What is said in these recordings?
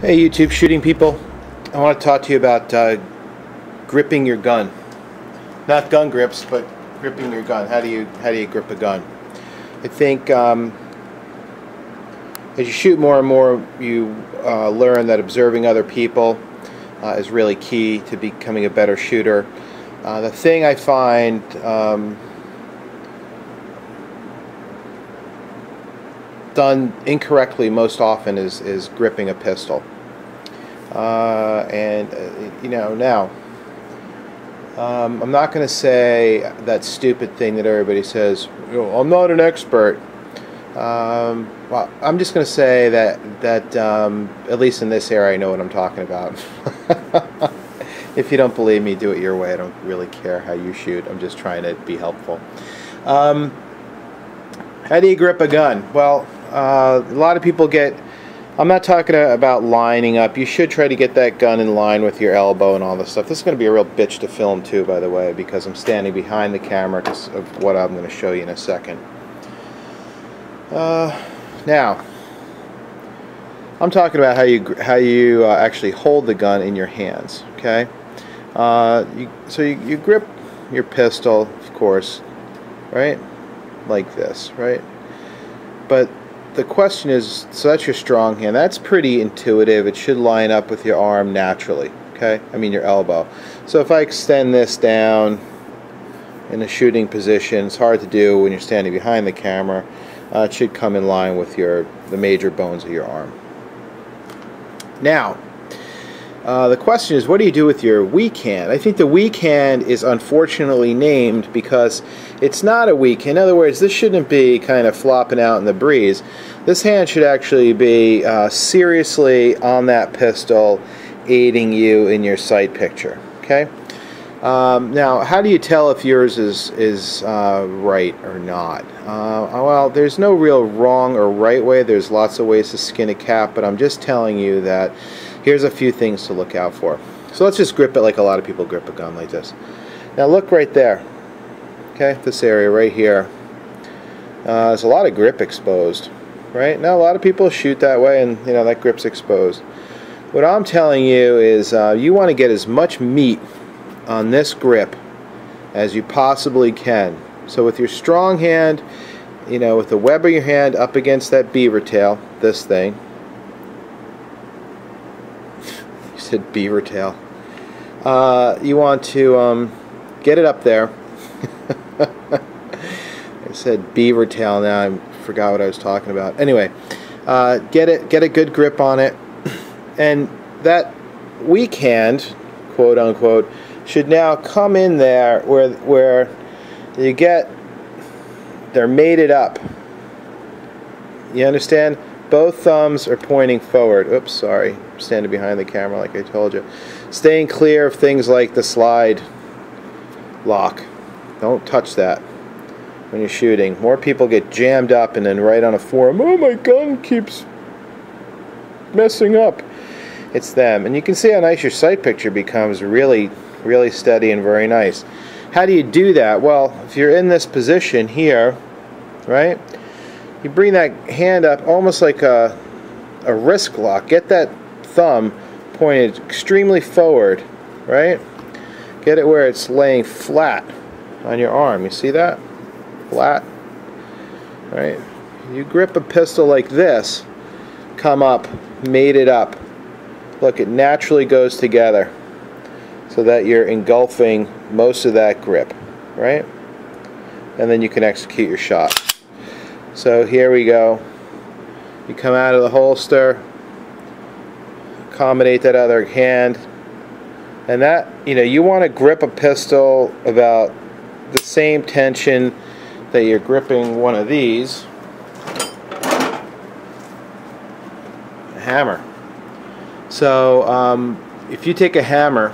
Hey YouTube shooting people, I want to talk to you about gripping your gun. Not gun grips, but gripping your gun. How do you grip a gun? I think as you shoot more and more, you learn that observing other people is really key to becoming a better shooter. The thing I find done incorrectly most often is gripping a pistol. Now I'm not going to say that stupid thing that everybody says, I'm not an expert. Well, I'm just going to say that at least in this area I know what I'm talking about. If you don't believe me, do it your way. I don't really care how you shoot. I'm just trying to be helpful. How do you grip a gun? Well, a lot of people I'm not talking about lining up. You should try to get that gun in line with your elbow and all this stuff. This is going to be a real bitch to film too, by the way, because I'm standing behind the camera because of what I'm going to show you in a second. Now, I'm talking about how you actually hold the gun in your hands. Okay, so you grip your pistol, of course, right, like this, right? But the question is, so that's your strong hand. That's pretty intuitive. It should line up with your arm naturally. Okay, I mean your elbow. So if I extend this down in a shooting position, it's hard to do when you're standing behind the camera. It should come in line with the major bones of your arm. Now, the question is, what do you do with your weak hand? I think the weak hand is unfortunately named because it's not a weak hand. In other words, this shouldn't be kind of flopping out in the breeze. This hand should actually be seriously on that pistol, aiding you in your sight picture. Okay. Now, how do you tell if yours is right or not? Well, there's no real wrong or right way. There's lots of ways to skin a cat, but I'm just telling you that here's a few things to look out for. So let's just grip it like a lot of people grip a gun, like this. Now look right there. Okay, this area right here. There's a lot of grip exposed, right? Now a lot of people shoot that way, and that grip's exposed. What I'm telling you is you want to get as much meat on this grip as you possibly can. So with your strong hand, with the web of your hand up against that beaver tail, this thing. You said beaver tail. You want to get it up there. I said beaver tail, now I forgot what I was talking about. Anyway, get a good grip on it, and that weak hand, quote unquote, should now come in there where they're mated up. You understand? Both thumbs are pointing forward. Oops, sorry. I'm standing behind the camera like I told you. Staying clear of things like the slide lock. Don't touch that when you're shooting. More people get jammed up and then write on a forum, oh, my gun keeps messing up. It's them. And you can see how nice your sight picture becomes, really steady and very nice. How do you do that? Well, if you're in this position here, right, you bring that hand up almost like a wrist lock. Get that thumb pointed extremely forward, right? Get it where it's laying flat on your arm. You see that? Flat. Right? You grip a pistol like this, come up, mate it up. Look, it naturally goes together so that you're engulfing most of that grip, right? And then you can execute your shot. So here we go. You come out of the holster, accommodate that other hand, and that, you want to grip a pistol about the same tension that you're gripping one of these, a hammer. So if you take a hammer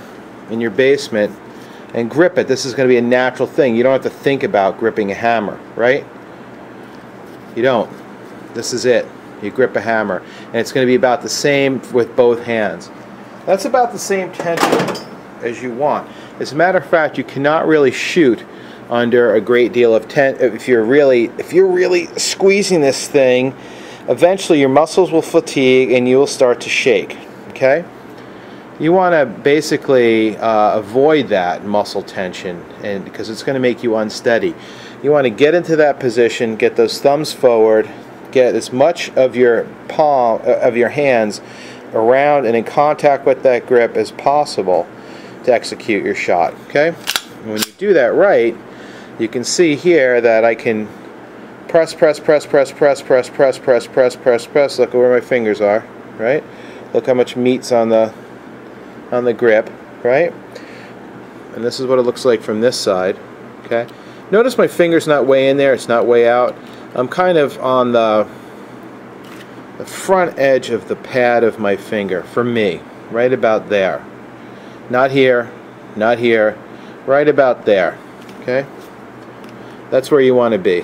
in your basement and grip it, this is going to be a natural thing. You don't have to think about gripping a hammer, right? You don't. This is it. You grip a hammer, and it's going to be about the same with both hands. That's about the same tension as you want. As a matter of fact, you cannot really shoot under a great deal of tension. If you're really squeezing this thing, eventually your muscles will fatigue and you will start to shake. okay? You want to basically avoid that muscle tension, and because it's going to make you unsteady. You want to get into that position, get those thumbs forward, get as much of your palm, of your hands around and in contact with that grip as possible to execute your shot, okay? And when you do that right, you can see here that I can press, press, press, press, press, press, press, press, press, press, press. Look at where my fingers are, right? Look how much meat's on the grip, right? And this is what it looks like from this side, okay? Notice my finger's not way in there, it's not way out. I'm kind of on the front edge of the pad of my finger, for me, right about there. Not here, not here, right about there, okay? That's where you want to be,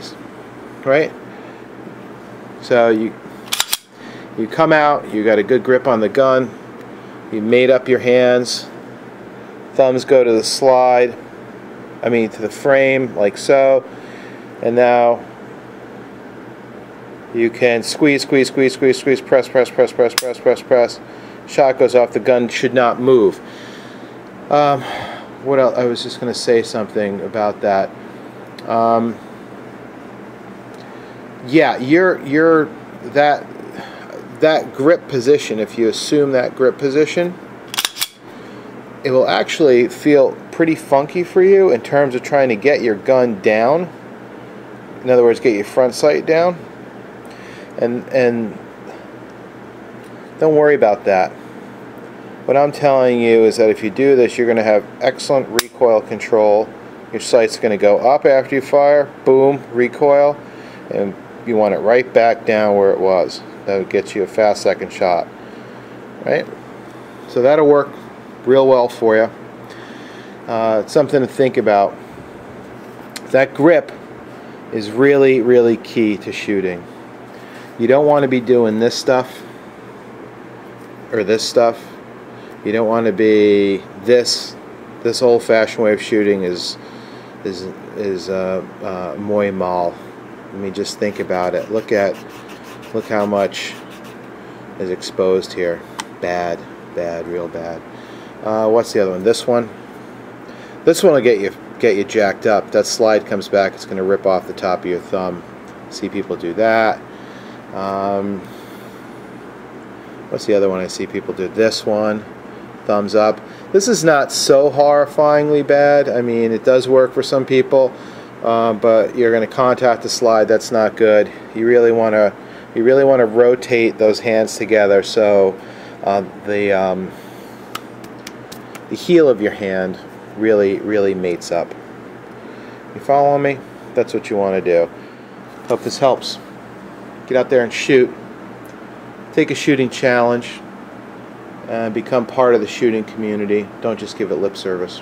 right? So you come out, you got a good grip on the gun, you made up your hands, thumbs go to the slide, to the frame, like so, and now you can squeeze, squeeze, squeeze, squeeze, squeeze, press, press, press, press, press, press, press. Shot goes off, the gun should not move. What else? I was just going to say something about that. Yeah, you're that grip position, if you assume that grip position, it will actually feel pretty funky for you in terms of trying to get your gun down. In other words, get your front sight down. And don't worry about that. What I'm telling you is that if you do this, you're going to have excellent recoil control. Your sight's going to go up after you fire, boom, recoil, and you want it right back down where it was. That would get you a fast second shot, right? So that'll work real well for you. It's something to think about. That grip is really, really key to shooting. You don't want to be doing this stuff or this stuff. You don't want to be this old-fashioned way of shooting is muy mal. I mean, just think about it. Look how much is exposed here. Bad, real bad. What's the other one? This one. This one will get you jacked up. That slide comes back. It's going to rip off the top of your thumb. See people do that. What's the other one I see people do? This one. Thumbs up. This is not so horrifyingly bad. I mean, it does work for some people, but you're going to contact the slide. That's not good. You really want to rotate those hands together so the heel of your hand really mates up. You following me? That's what you want to do. Hope this helps. Get out there and shoot. Take a shooting challenge and become part of the shooting community. Don't just give it lip service.